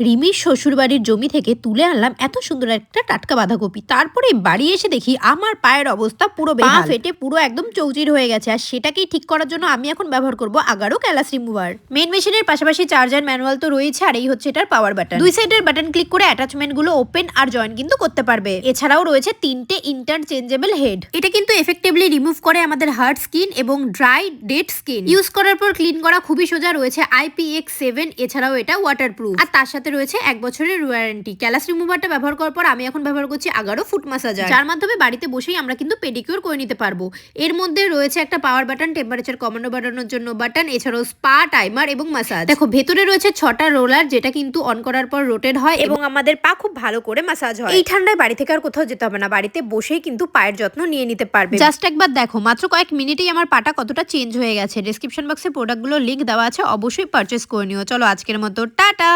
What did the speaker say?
রিমির শ্বশুরবাড়ির জমি থেকে তুলে আনলাম এত সুন্দর একটা টাটকা বাঁধাকপি, তারপরে বাড়ি এসে দেখি আমার পায়ের অবস্থা পুরো বেহাল, ফেটে পুরো একদম চৌচির হয়ে গেছে। আর সেটাকেই ঠিক করার জন্য আমি এখন ব্যবহার করব আগারো ক্যালাস রিমুভার। মেন মেশিনের পাশাপাশি চার্জার ম্যানুয়াল তো রয়েছে, আর এই হচ্ছে এটার পাওয়ার বাটন। দুই সাইডের বাটন ক্লিক করে অ্যাটাচমেন্ট গুলো ওপেন আর জয়েন কিন্তু করতে পারবে। এছাড়াও রয়েছে 3টে ইন্টারচেঞ্জেবল হেড। এটা কিন্তু এফেক্টিভলি রিমুভ করে আমাদের হার্ড স্কিন এবং ড্রাই ডেড স্কিন। ইউজ করার পর ক্লিন করা খুবই সোজা। রয়েছে IPX7, এছাড়াও এটা ওয়াটারপ্রুফ, আর তার সাথে রয়েছে 1 বছরের ওয়ারেন্টি। ক্যালাস রিমুভারটা ব্যবহার করার পর আমি এখন ব্যবহার করছি আগারো ফুট ম্যাসাজার, যার মাধ্যমে বাড়িতে বসেই আমরা কিন্তু পেডিকিউর করে নিতে পারবো। এর মধ্যে রয়েছে একটা পাওয়ার বাটন, টেম্পারেচার কমানো বাড়ানোর জন্য বাটন, এছাড়াও স্পা, টাইমার এবং ম্যাসাজ। দেখো ভেতরে রয়েছে 6টা রোলার, যেটা কিন্তু অন করার পর রোটেট হয় এবং আমাদের পা খুব ভালো করে ম্যাসাজ হয়। এই ঠান্ডায় বাড়ি থেকে আর কোথাও যেতে হবে না, বাড়িতে বসেই কিন্তু পায়ের যত্ন নিয়ে নিতে পারবে। জাস্ট একবার দেখো, মাত্র কয়েক মিনিটেই আমার পাটা কতটা চেঞ্জ হয়ে গেছে। ডেসক্রিপশন বক্সে প্রোডাক্টগুলো লিংক দেওয়া আছে, অবশ্যই পারচেস করে নিও। চলো আজকের মতো টাটা।